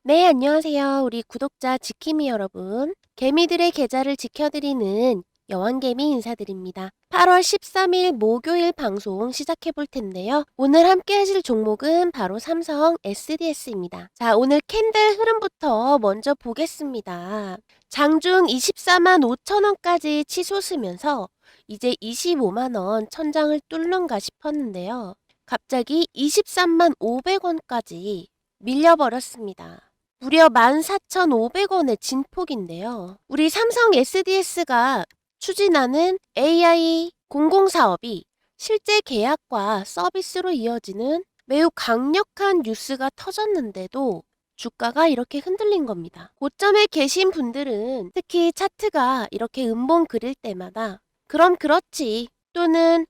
네, 안녕하세요. 우리 구독자 지킴이 여러분. 개미들의 계좌를 지켜드리는 여왕개미 인사드립니다. 8월 13일 목요일 방송 시작해 볼 텐데요. 오늘 함께 하실 종목은 바로 삼성 SDS입니다. 자, 오늘 캔들 흐름부터 먼저 보겠습니다. 장중 24만 5천 원까지 치솟으면서 이제 25만 원 천장을 뚫는가 싶었는데요. 갑자기 23만 500원까지 밀려버렸습니다. 무려 14,500원의 진폭인데요. 우리 삼성 SDS가 추진하는 AI 공공사업이 실제 계약과 서비스로 이어지는 매우 강력한 뉴스가 터졌는데도 주가가 이렇게 흔들린 겁니다. 고점에 계신 분들은 특히 차트가 이렇게 음봉 그릴 때마다 그럼 그렇지 또는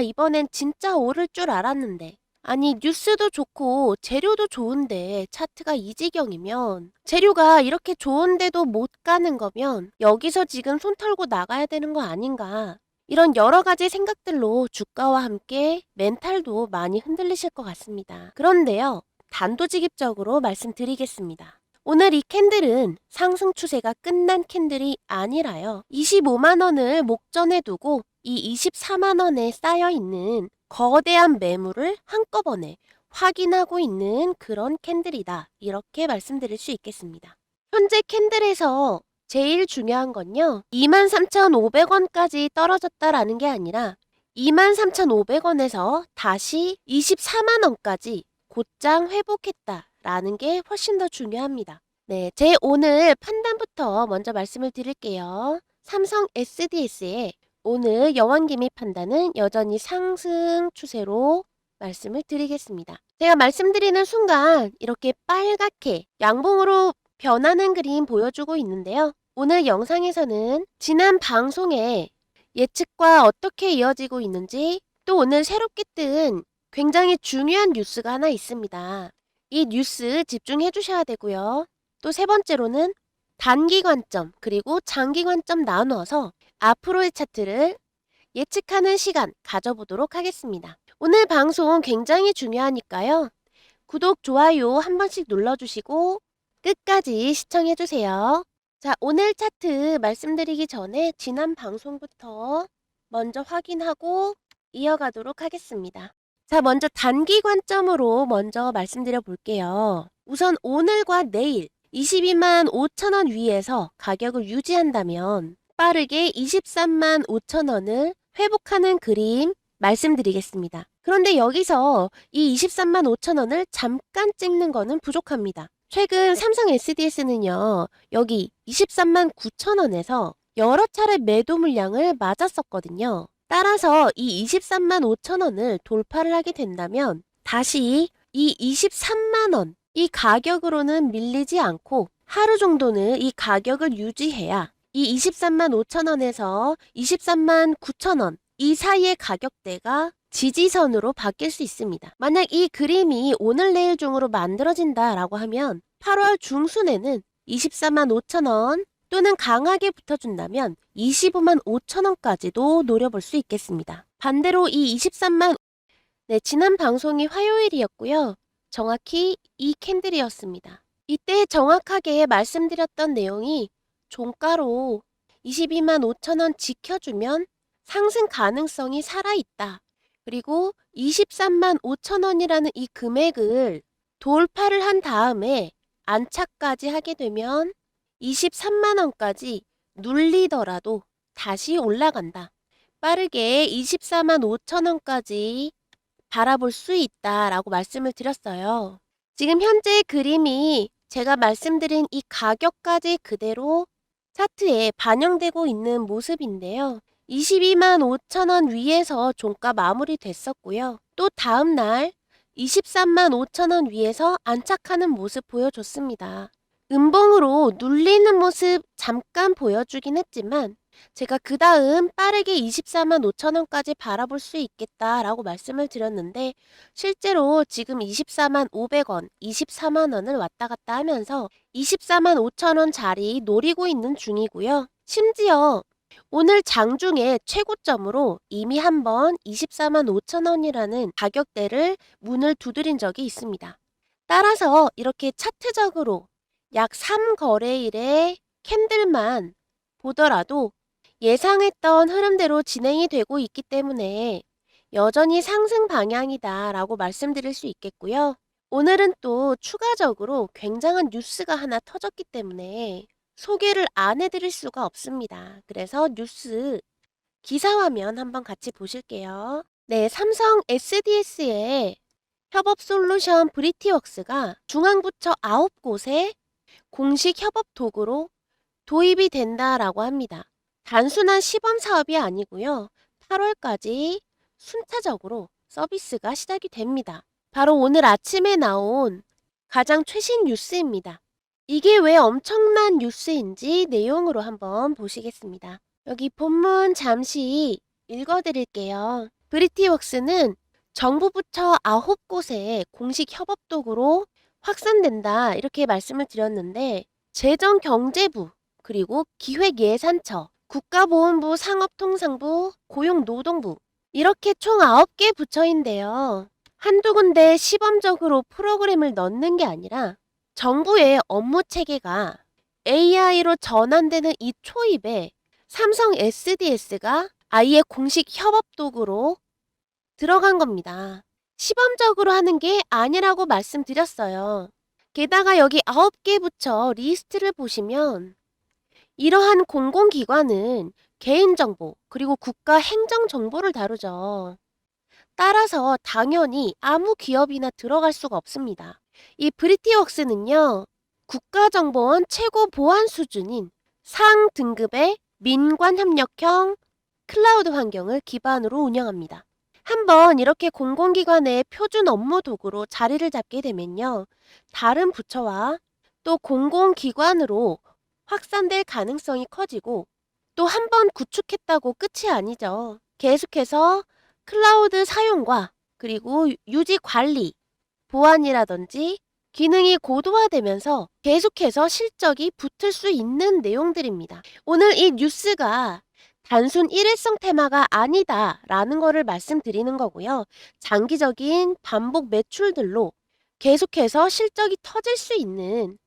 이번엔 진짜 오를 줄 알았는데 아니 뉴스도 좋고 재료도 좋은데 차트가 이 지경이면 재료가 이렇게 좋은데도 못 가는 거면 여기서 지금 손 털고 나가야 되는 거 아닌가 이런 여러 가지 생각들로 주가와 함께 멘탈도 많이 흔들리실 것 같습니다. 그런데요, 단도직입적으로 말씀드리겠습니다. 오늘 이 캔들은 상승 추세가 끝난 캔들이 아니라요. 25만 원을 목전에 두고 이 24만 원에 쌓여 있는 거대한 매물을 한꺼번에 확인하고 있는 그런 캔들이다. 이렇게 말씀드릴 수 있겠습니다. 현재 캔들에서 제일 중요한 건요. 23,500원까지 떨어졌다라는 게 아니라 23,500원에서 다시 24만 원까지 곧장 회복했다라는 게 훨씬 더 중요합니다. 네, 제 오늘 판단부터 먼저 말씀을 드릴게요. 삼성 SDS의 오늘 여왕개미 판단은 여전히 상승 추세로 말씀을 드리겠습니다. 제가 말씀드리는 순간 이렇게 빨갛게 양봉으로 변하는 그림 보여주고 있는데요. 오늘 영상에서는 지난 방송에 예측과 어떻게 이어지고 있는지 또 오늘 새롭게 뜬 굉장히 중요한 뉴스가 하나 있습니다. 이 뉴스 집중해 주셔야 되고요. 또 세 번째로는 단기 관점 그리고 장기 관점 나눠서 앞으로의 차트를 예측하는 시간 가져보도록 하겠습니다. 오늘 방송 굉장히 중요하니까요. 구독, 좋아요 한 번씩 눌러주시고 끝까지 시청해주세요. 자, 오늘 차트 말씀드리기 전에 지난 방송부터 먼저 확인하고 이어가도록 하겠습니다. 자, 먼저 단기 관점으로 먼저 말씀드려 볼게요. 우선 오늘과 내일 22만 5천 원 위에서 가격을 유지한다면 빠르게 23만 5천 원을 회복하는 그림 말씀드리겠습니다. 그런데 여기서 이 23만 5천 원을 잠깐 찍는 거는 부족합니다. 최근 삼성 SDS는요. 여기 23만 9천 원에서 여러 차례 매도 물량을 맞았었거든요. 따라서 이 23만 5천 원을 돌파를 하게 된다면 다시 이 23만 원 이 가격으로는 밀리지 않고 하루 정도는 이 가격을 유지해야 이 23만 5천 원에서 23만 9천 원 이 사이의 가격대가 지지선으로 바뀔 수 있습니다. 만약 이 그림이 오늘 내일 중으로 만들어진다라고 하면 8월 중순에는 24만 5천 원 또는 강하게 붙어준다면 25만 5천 원까지도 노려볼 수 있겠습니다. 반대로 이 23만 지난 방송이 화요일이었고요. 정확히 이 캔들이었습니다. 이때 정확하게 말씀드렸던 내용이 종가로 22만 5천 원 지켜주면 상승 가능성이 살아있다. 그리고 23만 5천 원이라는 이 금액을 돌파를 한 다음에 안착까지 하게 되면 23만 원까지 눌리더라도 다시 올라간다. 빠르게 24만 5천 원까지 바라볼 수 있다라고 말씀을 드렸어요. 지금 현재 그림이 제가 말씀드린 이 가격까지 그대로 차트에 반영되고 있는 모습인데요. 22만 5천 원 위에서 종가 마무리 됐었고요. 또 다음날 23만 5천 원 위에서 안착하는 모습 보여줬습니다. 음봉으로 눌리는 모습 잠깐 보여주긴 했지만 제가 그 다음 빠르게 24만 5천 원까지 바라볼 수 있겠다라고 말씀을 드렸는데 실제로 지금 24만 500원, 24만 원을 왔다 갔다 하면서 24만 5천 원 자리 노리고 있는 중이고요. 심지어 오늘 장중에 최고점으로 이미 한번 24만 5천 원이라는 가격대를 문을 두드린 적이 있습니다. 따라서 이렇게 차트적으로 약 3거래일의 캔들만 보더라도 예상했던 흐름대로 진행이 되고 있기 때문에 여전히 상승 방향이다 라고 말씀드릴 수 있겠고요. 오늘은 또 추가적으로 굉장한 뉴스가 하나 터졌기 때문에 소개를 안 해드릴 수가 없습니다. 그래서 뉴스 기사화면 한번 같이 보실게요. 네, 삼성 SDS의 협업 솔루션 브리티웍스가 중앙부처 9곳에 공식 협업 도구로 도입이 된다라고 합니다. 단순한 시범 사업이 아니고요. 8월까지 순차적으로 서비스가 시작이 됩니다. 바로 오늘 아침에 나온 가장 최신 뉴스입니다. 이게 왜 엄청난 뉴스인지 내용으로 한번 보시겠습니다. 여기 본문 잠시 읽어드릴게요. 브리티웍스는 정부 부처 9곳에 공식 협업 도구로 확산된다 이렇게 말씀을 드렸는데 재정경제부 그리고 기획예산처, 국가보훈부, 상업통상부, 고용노동부 이렇게 총 9개 부처인데요. 한두 군데 시범적으로 프로그램을 넣는 게 아니라 정부의 업무 체계가 AI로 전환되는 이 초입에 삼성 SDS가 아예 공식 협업 도구로 들어간 겁니다. 시범적으로 하는 게 아니라고 말씀드렸어요. 게다가 여기 9개 부처 리스트를 보시면 이러한 공공기관은 개인정보 그리고 국가 행정정보를 다루죠. 따라서 당연히 아무 기업이나 들어갈 수가 없습니다. 이 브리티웍스는요. 국가정보원 최고 보안 수준인 상등급의 민관협력형 클라우드 환경을 기반으로 운영합니다. 한번 이렇게 공공기관의 표준 업무 도구로 자리를 잡게 되면요. 다른 부처와 또 공공기관으로 확산될 가능성이 커지고 또 한 번 구축했다고 끝이 아니죠. 계속해서 클라우드 사용과 그리고 유지 관리, 보안이라든지 기능이 고도화되면서 계속해서 실적이 붙을 수 있는 내용들입니다. 오늘 이 뉴스가 단순 일회성 테마가 아니다 라는 거를 말씀드리는 거고요. 장기적인 반복 매출들로 계속해서 실적이 터질 수 있는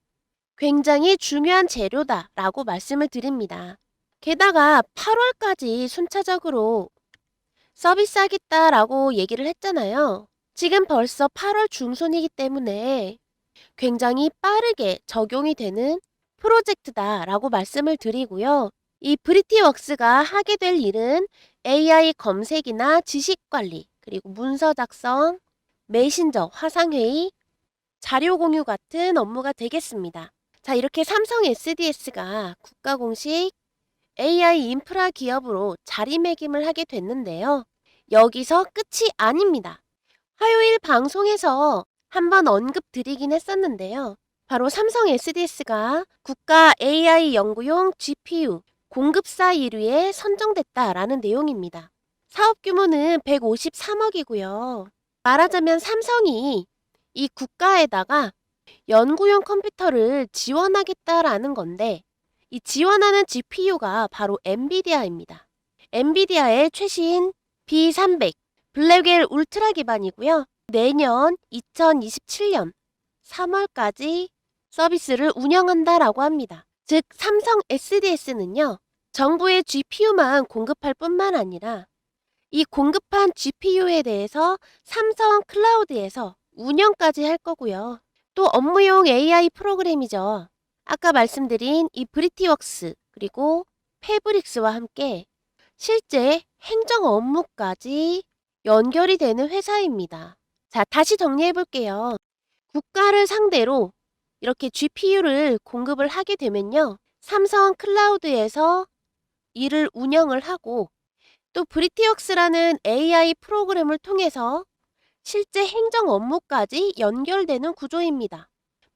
굉장히 중요한 재료다 라고 말씀을 드립니다. 게다가 8월까지 순차적으로 서비스하겠다라고 얘기를 했잖아요. 지금 벌써 8월 중순이기 때문에 굉장히 빠르게 적용이 되는 프로젝트다라고 말씀을 드리고요. 이 브리티웍스가 하게 될 일은 AI 검색이나 지식관리, 그리고 문서 작성, 메신저, 화상회의, 자료 공유 같은 업무가 되겠습니다. 자, 이렇게 삼성 SDS가 국가 공식 AI 인프라 기업으로 자리매김을 하게 됐는데요. 여기서 끝이 아닙니다. 화요일 방송에서 한번 언급드리긴 했었는데요. 바로 삼성 SDS가 국가 AI 연구용 GPU 공급사 1위에 선정됐다라는 내용입니다. 사업 규모는 153억이고요. 말하자면 삼성이 이 국가에다가 연구용 컴퓨터를 지원하겠다라는 건데 이 지원하는 GPU가 바로 엔비디아입니다. 엔비디아의 최신 B300 블랙웰 울트라 기반이고요. 내년 2027년 3월까지 서비스를 운영한다라고 합니다. 즉 삼성 SDS는요. 정부의 GPU만 공급할 뿐만 아니라 이 공급한 GPU에 대해서 삼성 클라우드에서 운영까지 할 거고요. 또 업무용 AI 프로그램이죠. 아까 말씀드린 이 브리티웍스 그리고 패브릭스와 함께 실제 행정 업무까지 연결이 되는 회사입니다. 자, 다시 정리해 볼게요. 국가를 상대로 이렇게 GPU를 공급을 하게 되면요. 삼성 클라우드에서 이를 운영을 하고 또 브리티웍스라는 AI 프로그램을 통해서 실제 행정 업무까지 연결되는 구조입니다.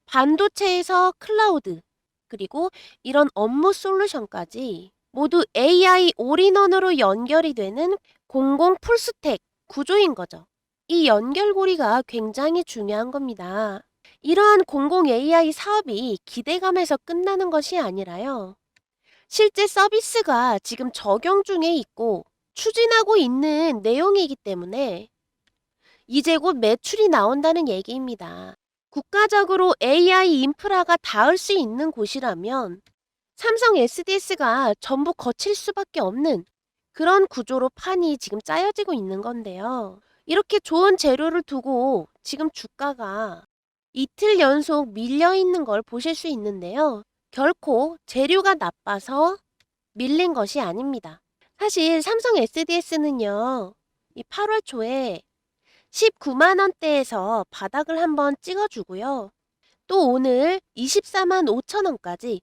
반도체에서 클라우드, 그리고 이런 업무 솔루션까지 모두 AI 올인원으로 연결이 되는 공공 풀스택 구조인 거죠. 이 연결고리가 굉장히 중요한 겁니다. 이러한 공공 AI 사업이 기대감에서 끝나는 것이 아니라요. 실제 서비스가 지금 적용 중에 있고 추진하고 있는 내용이기 때문에 이제 곧 매출이 나온다는 얘기입니다. 국가적으로 AI 인프라가 닿을 수 있는 곳이라면 삼성 SDS가 전부 거칠 수밖에 없는 그런 구조로 판이 지금 짜여지고 있는 건데요. 이렇게 좋은 재료를 두고 지금 주가가 이틀 연속 밀려 있는 걸 보실 수 있는데요. 결코 재료가 나빠서 밀린 것이 아닙니다. 사실 삼성 SDS는요, 이 8월 초에 19만 원대에서 바닥을 한번 찍어주고요. 또 오늘 24만 5천 원까지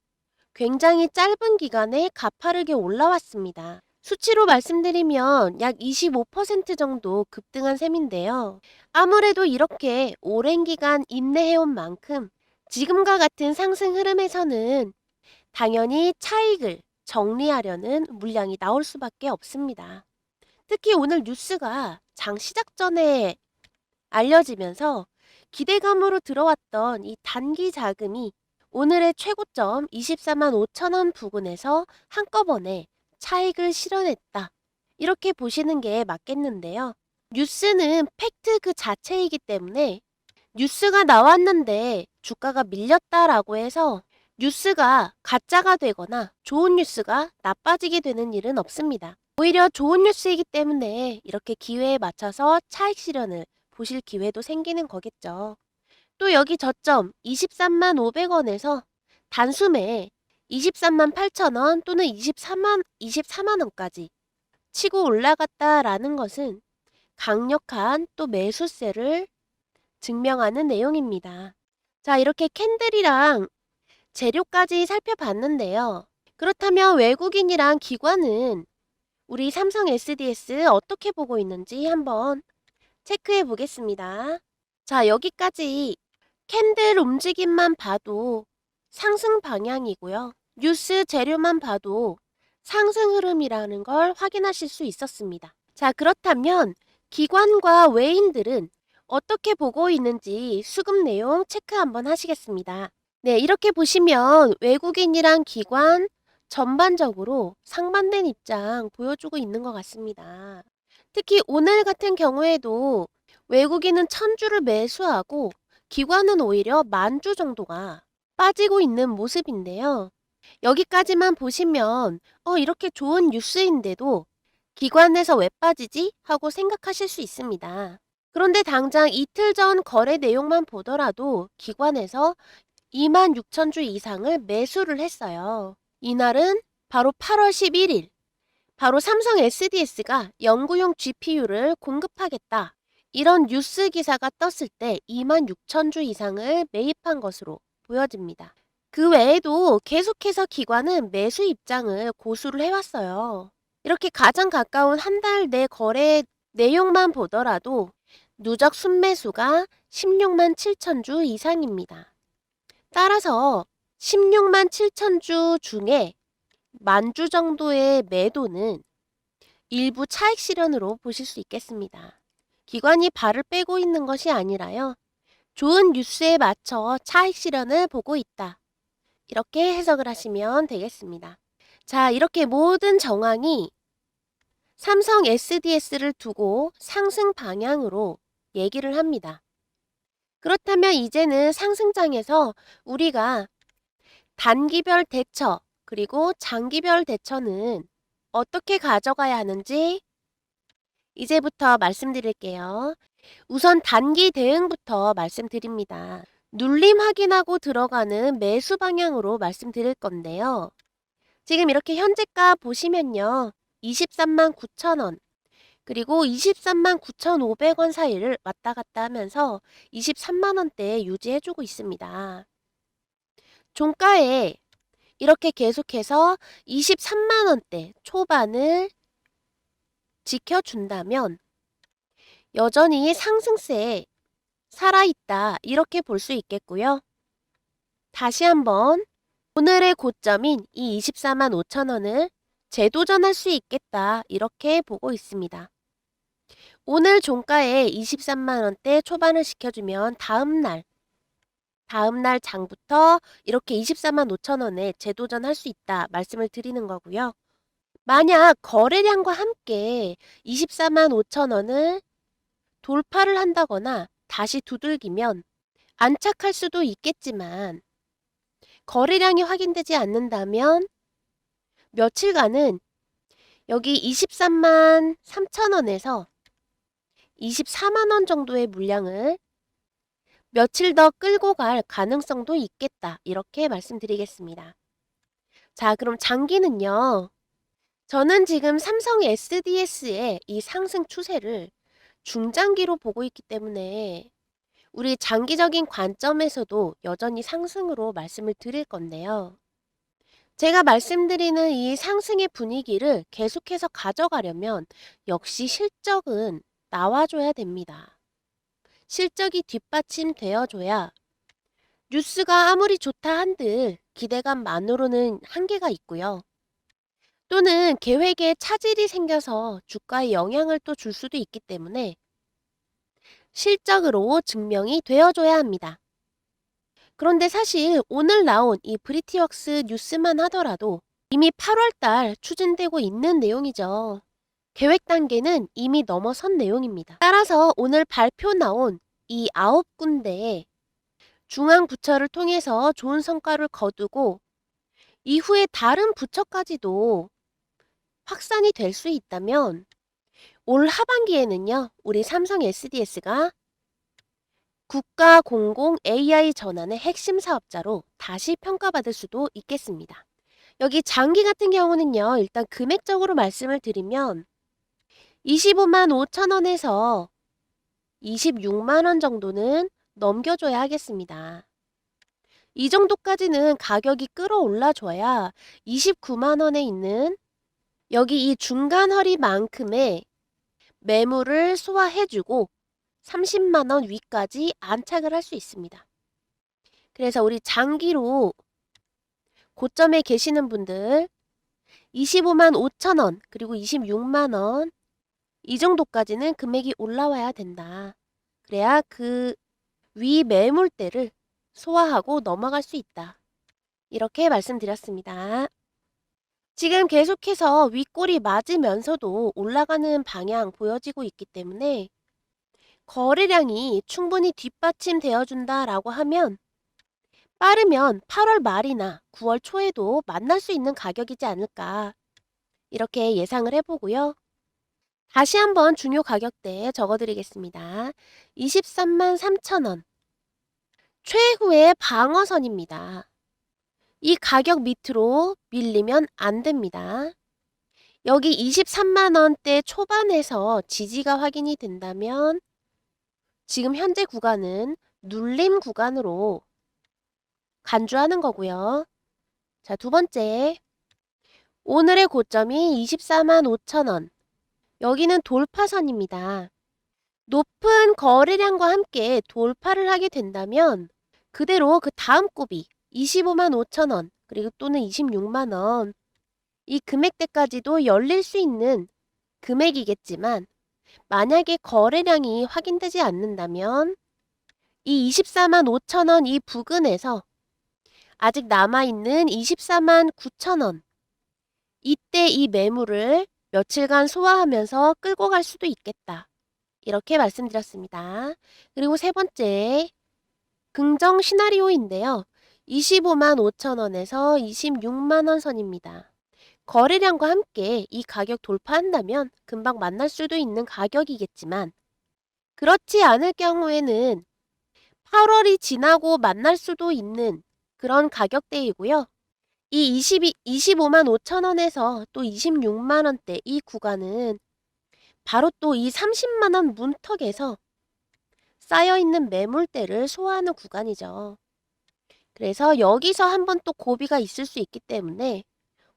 굉장히 짧은 기간에 가파르게 올라왔습니다. 수치로 말씀드리면 약 25% 정도 급등한 셈인데요. 아무래도 이렇게 오랜 기간 인내해온 만큼 지금과 같은 상승 흐름에서는 당연히 차익을 정리하려는 물량이 나올 수밖에 없습니다. 특히 오늘 뉴스가 장 시작 전에 알려지면서 기대감으로 들어왔던 이 단기 자금이 오늘의 최고점 24만 5천 원 부근에서 한꺼번에 차익을 실현했다. 이렇게 보시는 게 맞겠는데요. 뉴스는 팩트 그 자체이기 때문에 뉴스가 나왔는데 주가가 밀렸다라고 해서 뉴스가 가짜가 되거나 좋은 뉴스가 나빠지게 되는 일은 없습니다. 오히려 좋은 뉴스이기 때문에 이렇게 기회에 맞춰서 차익 실현을 보실 기회도 생기는 거겠죠. 또 여기 저점 23만 500원에서 단숨에 23만 8천 원 또는 24만 원까지 치고 올라갔다라는 것은 강력한 또 매수세를 증명하는 내용입니다. 자, 이렇게 캔들이랑 재료까지 살펴봤는데요. 그렇다면 외국인이랑 기관은 우리 삼성 SDS 어떻게 보고 있는지 한번 체크해 보겠습니다. 자, 여기까지 캔들 움직임만 봐도 상승 방향이고요. 뉴스 재료만 봐도 상승 흐름이라는 걸 확인하실 수 있었습니다. 자, 그렇다면 기관과 외인들은 어떻게 보고 있는지 수급 내용 체크 한번 하시겠습니다. 네, 이렇게 보시면 외국인이랑 기관 전반적으로 상반된 입장 보여주고 있는 것 같습니다. 특히 오늘 같은 경우에도 외국인은 1000주를 매수하고 기관은 오히려 10,000주 정도가 빠지고 있는 모습인데요. 여기까지만 보시면 이렇게 좋은 뉴스인데도 기관에서 왜 빠지지? 하고 생각하실 수 있습니다. 그런데 당장 이틀 전 거래 내용만 보더라도 기관에서 26,000주 이상을 매수를 했어요. 이날은 바로 8월 11일, 바로 삼성 SDS가 연구용 GPU를 공급하겠다. 이런 뉴스 기사가 떴을 때 26,000주 이상을 매입한 것으로 보여집니다. 그 외에도 계속해서 기관은 매수 입장을 고수를 해왔어요. 이렇게 가장 가까운 한 달 내 거래 내용만 보더라도 누적 순매수가 16만 7천 주 이상입니다. 따라서 16만 7천 주 중에 10,000주 정도의 매도는 일부 차익 실현으로 보실 수 있겠습니다. 기관이 발을 빼고 있는 것이 아니라요. 좋은 뉴스에 맞춰 차익 실현을 보고 있다. 이렇게 해석을 하시면 되겠습니다. 자, 이렇게 모든 정황이 삼성 SDS를 두고 상승 방향으로 얘기를 합니다. 그렇다면 이제는 상승장에서 우리가 단기별 대처 그리고 장기별 대처는 어떻게 가져가야 하는지 이제부터 말씀드릴게요. 우선 단기 대응부터 말씀드립니다. 눌림 확인하고 들어가는 매수 방향으로 말씀드릴 건데요. 지금 이렇게 현재가 보시면요. 23만 9천 원 그리고 23만 9,500원 사이를 왔다 갔다 하면서 23만 원대에 유지해주고 있습니다. 종가에 이렇게 계속해서 23만 원대 초반을 지켜준다면 여전히 상승세에 살아있다 이렇게 볼 수 있겠고요. 다시 한번 오늘의 고점인 이 24만 5천 원을 재도전할 수 있겠다 이렇게 보고 있습니다. 오늘 종가에 23만 원대 초반을 지켜주면 다음날 장부터 이렇게 24만 5천 원에 재도전할 수 있다 말씀을 드리는 거고요. 만약 거래량과 함께 24만 5천 원을 돌파를 한다거나 다시 두들기면 안착할 수도 있겠지만 거래량이 확인되지 않는다면 며칠간은 여기 23만 3천 원에서 24만 원 정도의 물량을 며칠 더 끌고 갈 가능성도 있겠다. 이렇게 말씀드리겠습니다. 자, 그럼 장기는요. 저는 지금 삼성 SDS의 이 상승 추세를 중장기로 보고 있기 때문에 우리 장기적인 관점에서도 여전히 상승으로 말씀을 드릴 건데요. 제가 말씀드리는 이 상승의 분위기를 계속해서 가져가려면 역시 실적은 나와줘야 됩니다. 실적이 뒷받침되어줘야 뉴스가 아무리 좋다 한들 기대감만으로는 한계가 있고요. 또는 계획에 차질이 생겨서 주가에 영향을 또 줄 수도 있기 때문에 실적으로 증명이 되어줘야 합니다. 그런데 사실 오늘 나온 이 브리티웍스 뉴스만 하더라도 이미 8월달 추진되고 있는 내용이죠. 계획 단계는 이미 넘어선 내용입니다. 따라서 오늘 발표 나온 이 9군데의 중앙부처를 통해서 좋은 성과를 거두고 이후에 다른 부처까지도 확산이 될 수 있다면 올 하반기에는요, 우리 삼성 SDS가 국가 공공 AI 전환의 핵심 사업자로 다시 평가받을 수도 있겠습니다. 여기 장기 같은 경우는요, 일단 금액적으로 말씀을 드리면 25만 5천 원에서 26만 원 정도는 넘겨줘야 하겠습니다. 이 정도까지는 가격이 끌어올라줘야 29만 원에 있는 여기 이 중간 허리만큼의 매물을 소화해주고 30만 원 위까지 안착을 할 수 있습니다. 그래서 우리 장기로 고점에 계시는 분들 25만 5천 원 그리고 26만 원 이 정도까지는 금액이 올라와야 된다. 그래야 그 위 매물대를 소화하고 넘어갈 수 있다. 이렇게 말씀드렸습니다. 지금 계속해서 윗골이 맞으면서도 올라가는 방향 보여지고 있기 때문에 거래량이 충분히 뒷받침되어 준다라고 하면 빠르면 8월 말이나 9월 초에도 만날 수 있는 가격이지 않을까 이렇게 예상을 해보고요. 다시 한번 중요 가격대 적어드리겠습니다. 23만 3천 원 최후의 방어선입니다. 이 가격 밑으로 밀리면 안 됩니다. 여기 23만 원대 초반에서 지지가 확인이 된다면 지금 현재 구간은 눌림 구간으로 간주하는 거고요. 자, 두 번째. 오늘의 고점이 24만 5천 원. 여기는 돌파선입니다. 높은 거래량과 함께 돌파를 하게 된다면 그대로 그 다음 굽이 25만 5천 원 그리고 또는 26만 원 이 금액대까지도 열릴 수 있는 금액이겠지만 만약에 거래량이 확인되지 않는다면 이 24만 5천 원 이 부근에서 아직 남아있는 24만 9천 원 이때 이 매물을 며칠간 소화하면서 끌고 갈 수도 있겠다. 이렇게 말씀드렸습니다. 그리고 세 번째 긍정 시나리오인데요. 25만 5천 원에서 26만 원 선입니다. 거래량과 함께 이 가격 돌파한다면 금방 만날 수도 있는 가격이겠지만 그렇지 않을 경우에는 8월이 지나고 만날 수도 있는 그런 가격대이고요. 이 25만 5천 원에서 또 26만 원대 이 구간은 바로 또 이 30만 원 문턱에서 쌓여있는 매물대를 소화하는 구간이죠. 그래서 여기서 한번 또 고비가 있을 수 있기 때문에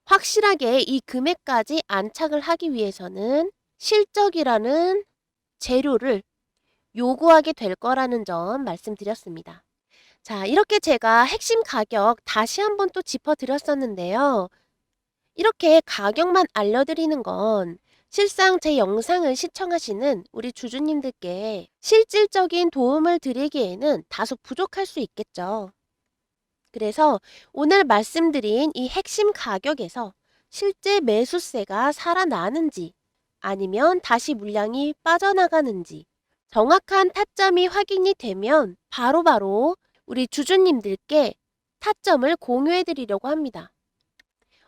확실하게 이 금액까지 안착을 하기 위해서는 실적이라는 재료를 요구하게 될 거라는 점 말씀드렸습니다. 자, 이렇게 제가 핵심 가격 다시 한번 또 짚어드렸었는데요. 이렇게 가격만 알려드리는 건 실상 제 영상을 시청하시는 우리 주주님들께 실질적인 도움을 드리기에는 다소 부족할 수 있겠죠. 그래서 오늘 말씀드린 이 핵심 가격에서 실제 매수세가 살아나는지 아니면 다시 물량이 빠져나가는지 정확한 타점이 확인이 되면 바로바로 우리 주주님들께 타점을 공유해 드리려고 합니다.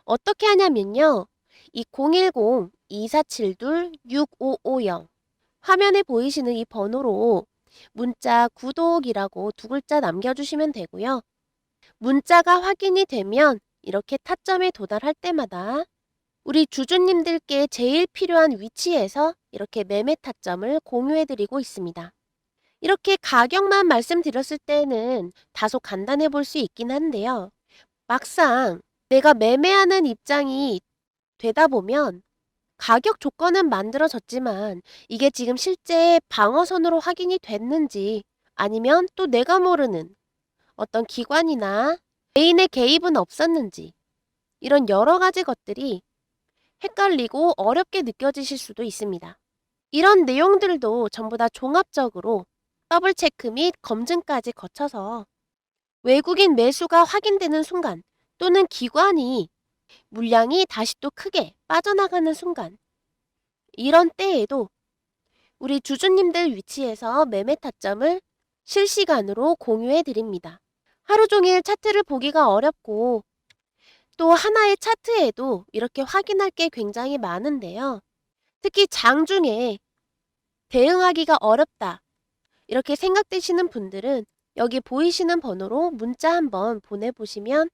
어떻게 하냐면요. 이 010-2472-6550 화면에 보이시는 이 번호로 문자 구독이라고 두 글자 남겨주시면 되고요. 문자가 확인이 되면 이렇게 타점에 도달할 때마다 우리 주주님들께 제일 필요한 위치에서 이렇게 매매 타점을 공유해드리고 있습니다. 이렇게 가격만 말씀드렸을 때는 다소 간단해 볼 수 있긴 한데요. 막상 내가 매매하는 입장이 되다 보면 가격 조건은 만들어졌지만 이게 지금 실제 방어선으로 확인이 됐는지 아니면 또 내가 모르는 어떤 기관이나 개인의 개입은 없었는지 이런 여러 가지 것들이 헷갈리고 어렵게 느껴지실 수도 있습니다. 이런 내용들도 전부 다 종합적으로 더블 체크 및 검증까지 거쳐서 외국인 매수가 확인되는 순간 또는 기관이 물량이 다시 또 크게 빠져나가는 순간 이런 때에도 우리 주주님들 위치에서 매매 타점을 실시간으로 공유해 드립니다. 하루 종일 차트를 보기가 어렵고 또 하나의 차트에도 이렇게 확인할 게 굉장히 많은데요. 특히 장중에 대응하기가 어렵다 이렇게 생각되시는 분들은 여기 보이시는 번호로 문자 한번 보내보시면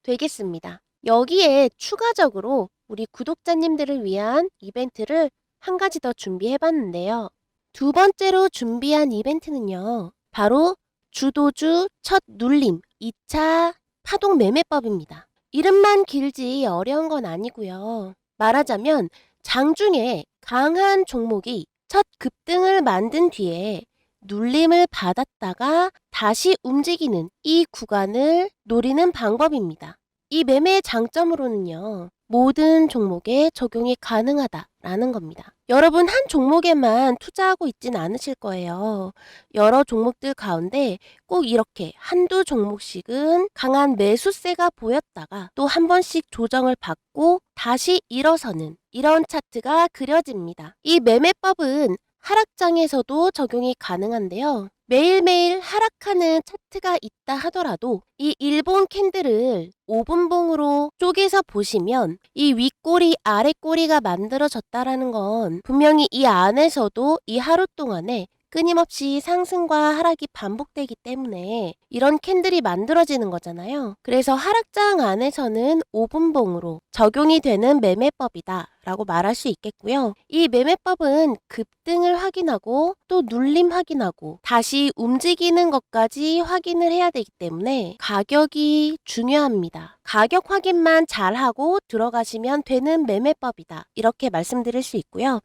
되겠습니다. 여기에 추가적으로 우리 구독자님들을 위한 이벤트를 한 가지 더 준비해 봤는데요. 두 번째로 준비한 이벤트는요. 바로 주도주 첫 눌림 2차 파동 매매법입니다. 이름만 길지 어려운 건 아니고요. 말하자면 장중에 강한 종목이 첫 급등을 만든 뒤에 눌림을 받았다가 다시 움직이는 이 구간을 노리는 방법입니다. 이 매매의 장점으로는요. 모든 종목에 적용이 가능하다라는 겁니다. 여러분 한 종목에만 투자하고 있진 않으실 거예요. 여러 종목들 가운데 꼭 이렇게 한두 종목씩은 강한 매수세가 보였다가 또 한 번씩 조정을 받고 다시 일어서는 이런 차트가 그려집니다. 이 매매법은 하락장에서도 적용이 가능한데요. 매일매일 하락하는 차트가 있다 하더라도 이 일본 캔들을 5분봉으로 쪼개서 보시면 이 윗꼬리 아랫꼬리가 만들어졌다라는 건 분명히 이 안에서도 이 하루 동안에 끊임없이 상승과 하락이 반복되기 때문에 이런 캔들이 만들어지는 거잖아요. 그래서 하락장 안에서는 5분봉으로 적용이 되는 매매법이다 라고 말할 수 있겠고요. 이 매매법은 급등을 확인하고 또 눌림 확인하고 다시 움직이는 것까지 확인을 해야 되기 때문에 가격이 중요합니다. 가격 확인만 잘하고 들어가시면 되는 매매법이다. 이렇게 말씀드릴 수 있고요.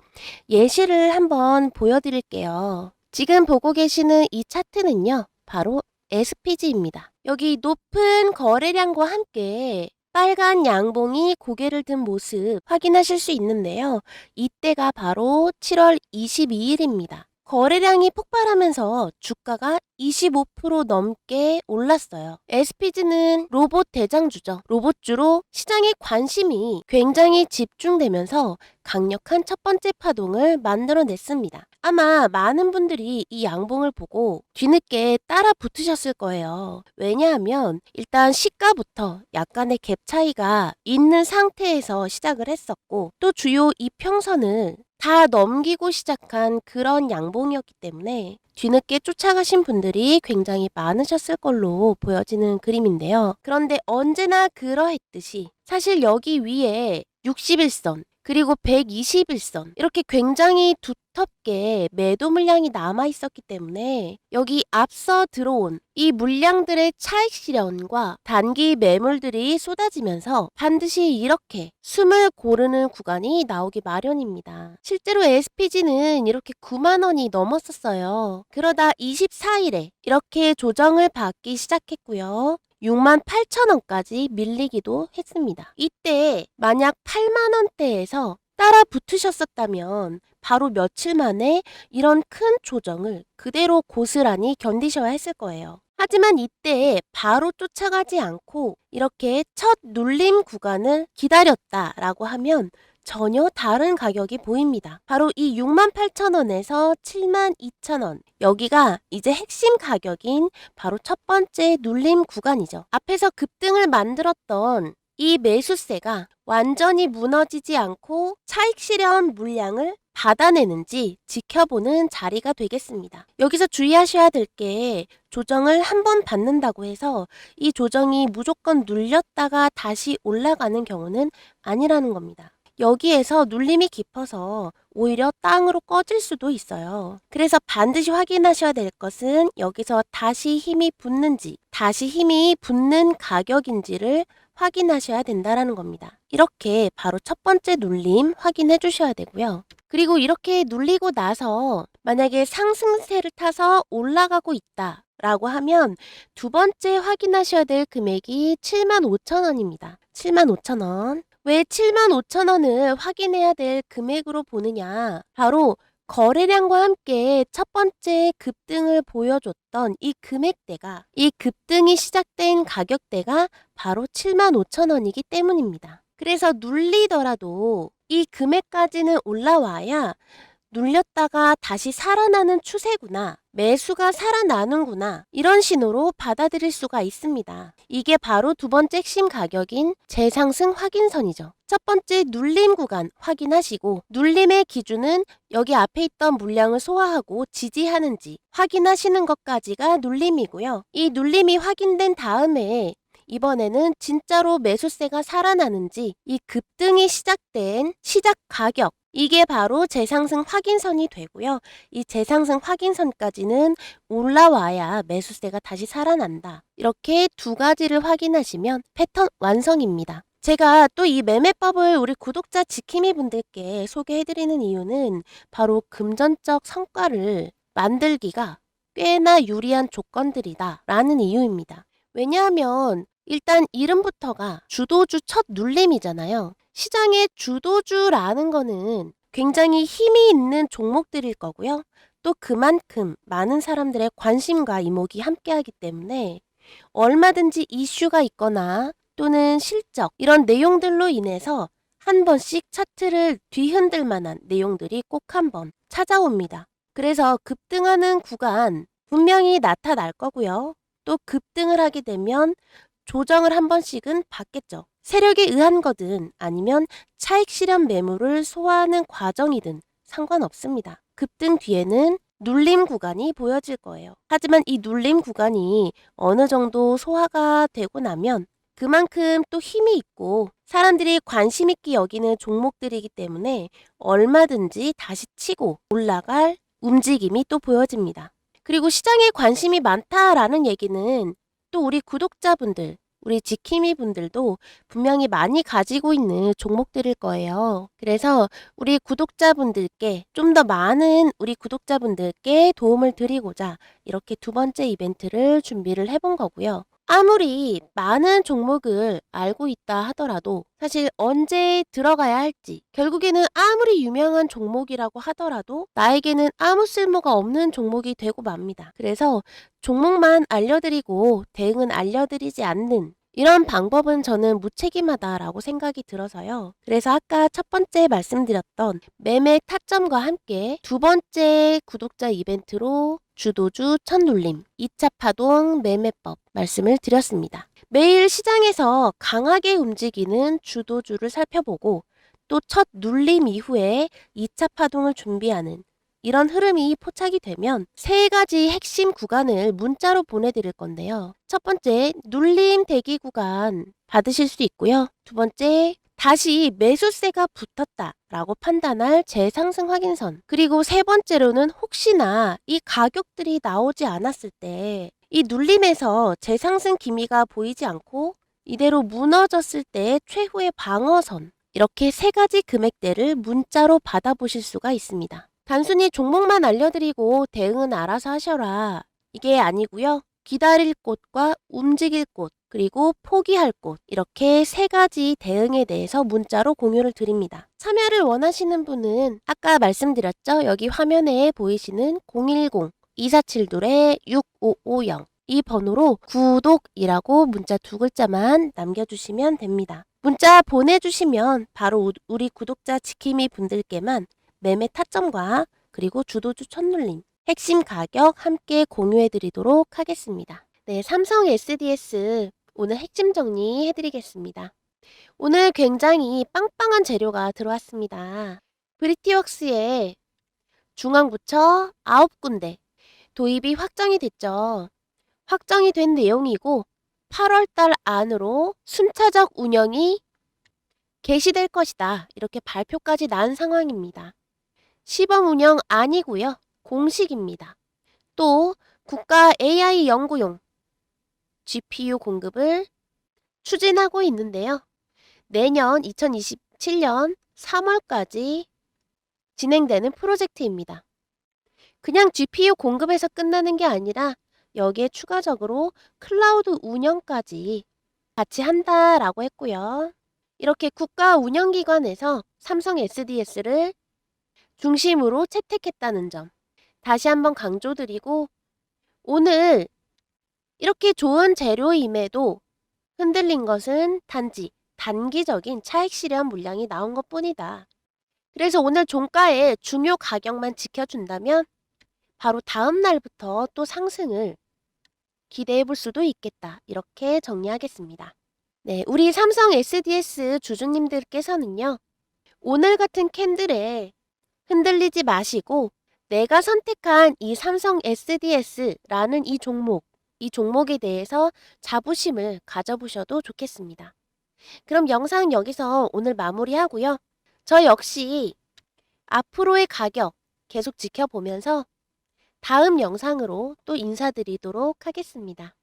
예시를 한번 보여드릴게요. 지금 보고 계시는 이 차트는요. 바로 SPG입니다. 여기 높은 거래량과 함께 빨간 양봉이 고개를 든 모습 확인하실 수 있는데요. 이때가 바로 7월 22일입니다. 거래량이 폭발하면서 주가가 25% 넘게 올랐어요. SPG는 로봇 대장주죠. 로봇주로 시장의 관심이 굉장히 집중되면서 강력한 첫 번째 파동을 만들어냈습니다. 아마 많은 분들이 이 양봉을 보고 뒤늦게 따라 붙으셨을 거예요. 왜냐하면 일단 시가부터 약간의 갭 차이가 있는 상태에서 시작을 했었고 또 주요 이평선을 다 넘기고 시작한 그런 양봉이었기 때문에 뒤늦게 쫓아가신 분들이 굉장히 많으셨을 걸로 보여지는 그림인데요. 그런데 언제나 그러했듯이 사실 여기 위에 61선 그리고 121선 이렇게 굉장히 두텁게 매도 물량이 남아 있었기 때문에 여기 앞서 들어온 이 물량들의 차익 실현과 단기 매물들이 쏟아지면서 반드시 이렇게 숨을 고르는 구간이 나오기 마련입니다. 실제로 SPG는 이렇게 9만 원이 넘었었어요. 그러다 24일에 이렇게 조정을 받기 시작했고요. 6만 8천 원까지 밀리기도 했습니다. 이때 만약 8만 원대에서 따라 붙으셨었다면 바로 며칠 만에 이런 큰 조정을 그대로 고스란히 견디셔야 했을 거예요. 하지만 이때 바로 쫓아가지 않고 이렇게 첫 눌림 구간을 기다렸다라고 하면 전혀 다른 가격이 보입니다. 바로 이 68,000원에서 72,000원. 여기가 이제 핵심 가격인 바로 첫 번째 눌림 구간이죠. 앞에서 급등을 만들었던 이 매수세가 완전히 무너지지 않고 차익 실현 물량을 받아내는지 지켜보는 자리가 되겠습니다. 여기서 주의하셔야 될 게 조정을 한 번 받는다고 해서 이 조정이 무조건 눌렸다가 다시 올라가는 경우는 아니라는 겁니다. 여기에서 눌림이 깊어서 오히려 땅으로 꺼질 수도 있어요. 그래서 반드시 확인하셔야 될 것은 여기서 다시 힘이 붙는지, 다시 힘이 붙는 가격인지를 확인하셔야 된다는 겁니다. 이렇게 바로 첫 번째 눌림 확인해 주셔야 되고요. 그리고 이렇게 눌리고 나서 만약에 상승세를 타서 올라가고 있다 라고 하면 두 번째 확인하셔야 될 금액이 75,000원입니다. 75,000원. 왜 75,000원을 확인해야 될 금액으로 보느냐? 바로 거래량과 함께 첫 번째 급등을 보여줬던 이 금액대가, 이 급등이 시작된 가격대가 바로 75,000원이기 때문입니다. 그래서 눌리더라도 이 금액까지는 올라와야 눌렸다가 다시 살아나는 추세구나, 매수가 살아나는구나, 이런 신호로 받아들일 수가 있습니다. 이게 바로 두 번째 핵심 가격인 재상승 확인선이죠. 첫 번째 눌림 구간 확인하시고, 눌림의 기준은 여기 앞에 있던 물량을 소화하고 지지하는지 확인하시는 것까지가 눌림이고요. 이 눌림이 확인된 다음에 이번에는 진짜로 매수세가 살아나는지, 이 급등이 시작된 시작 가격, 이게 바로 재상승 확인선이 되고요. 이 재상승 확인선까지는 올라와야 매수세가 다시 살아난다. 이렇게 두 가지를 확인하시면 패턴 완성입니다. 제가 또 이 매매법을 우리 구독자 지킴이 분들께 소개해드리는 이유는 바로 금전적 성과를 만들기가 꽤나 유리한 조건들이다 라는 이유입니다. 왜냐하면 일단 이름부터가 주도주 첫 눌림이잖아요. 시장의 주도주라는 거는 굉장히 힘이 있는 종목들일 거고요. 또 그만큼 많은 사람들의 관심과 이목이 함께하기 때문에 얼마든지 이슈가 있거나 또는 실적, 이런 내용들로 인해서 한 번씩 차트를 뒤흔들 만한 내용들이 꼭 한 번 찾아옵니다. 그래서 급등하는 구간 분명히 나타날 거고요. 또 급등을 하게 되면 조정을 한 번씩은 받겠죠. 세력에 의한 거든 아니면 차익 실현 매물을 소화하는 과정이든 상관없습니다. 급등 뒤에는 눌림 구간이 보여질 거예요. 하지만 이 눌림 구간이 어느 정도 소화가 되고 나면 그만큼 또 힘이 있고 사람들이 관심 있게 여기는 종목들이기 때문에 얼마든지 다시 치고 올라갈 움직임이 또 보여집니다. 그리고 시장에 관심이 많다라는 얘기는 또 우리 구독자분들, 우리 지킴이 분들도 분명히 많이 가지고 있는 종목들일 거예요. 그래서 우리 구독자분들께, 좀 더 많은 우리 구독자분들께 도움을 드리고자 이렇게 두 번째 이벤트를 준비를 해본 거고요. 아무리 많은 종목을 알고 있다 하더라도 사실 언제 들어가야 할지, 결국에는 아무리 유명한 종목이라고 하더라도 나에게는 아무 쓸모가 없는 종목이 되고 맙니다. 그래서 종목만 알려드리고 대응은 알려드리지 않는 이런 방법은 저는 무책임하다라고 생각이 들어서요. 그래서 아까 첫 번째 말씀드렸던 매매 타점과 함께 두 번째 구독자 이벤트로 주도주 첫 눌림, 2차 파동 매매법 말씀을 드렸습니다. 매일 시장에서 강하게 움직이는 주도주를 살펴보고 또 첫 눌림 이후에 2차 파동을 준비하는 이런 흐름이 포착이 되면 세 가지 핵심 구간을 문자로 보내드릴 건데요. 첫 번째, 눌림 대기 구간 받으실 수 있고요. 두 번째, 다시 매수세가 붙었다라고 판단할 재상승 확인선. 그리고 세 번째로는 혹시나 이 가격들이 나오지 않았을 때 이 눌림에서 재상승 기미가 보이지 않고 이대로 무너졌을 때 최후의 방어선. 이렇게 세 가지 금액대를 문자로 받아보실 수가 있습니다. 단순히 종목만 알려드리고 대응은 알아서 하셔라. 이게 아니고요. 기다릴 곳과 움직일 곳, 그리고 포기할 곳, 이렇게 세 가지 대응에 대해서 문자로 공유를 드립니다. 참여를 원하시는 분은 아까 말씀드렸죠? 여기 화면에 보이시는 010-247-6550 이 이 번호로 구독이라고 문자 2글자만 남겨주시면 됩니다. 문자 보내주시면 바로 우리 구독자 지킴이 분들께만 매매 타점과 그리고 주도주 첫눌림, 핵심 가격 함께 공유해드리도록 하겠습니다. 네, 삼성 SDS 오늘 핵심 정리해드리겠습니다. 오늘 굉장히 빵빵한 재료가 들어왔습니다. 브리티웍스에 중앙부처 9군데 도입이 확정이 됐죠. 확정이 된 내용이고 8월달 안으로 순차적 운영이 개시될 것이다. 이렇게 발표까지 난 상황입니다. 시범 운영 아니고요. 공식입니다. 또 국가 AI 연구용 GPU 공급을 추진하고 있는데요. 내년 2027년 3월까지 진행되는 프로젝트입니다. 그냥 GPU 공급에서 끝나는 게 아니라 여기에 추가적으로 클라우드 운영까지 같이 한다라고 했고요. 이렇게 국가 운영기관에서 삼성 SDS를 중심으로 채택했다는 점 다시 한번 강조드리고, 오늘 이렇게 좋은 재료임에도 흔들린 것은 단지 단기적인 차익 실현 물량이 나온 것뿐이다. 그래서 오늘 종가의 중요 가격만 지켜준다면 바로 다음 날부터 또 상승을 기대해 볼 수도 있겠다. 이렇게 정리하겠습니다. 네, 우리 삼성 SDS 주주님들께서는요, 오늘 같은 캔들에 흔들리지 마시고 내가 선택한 이 삼성 SDS라는 이 종목에 대해서 자부심을 가져보셔도 좋겠습니다. 그럼 영상 여기서 오늘 마무리하고요. 저 역시 앞으로의 가격 계속 지켜보면서 다음 영상으로 또 인사드리도록 하겠습니다.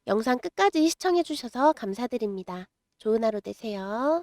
영상 끝까지 시청해주셔서 감사드립니다. 좋은 하루 되세요.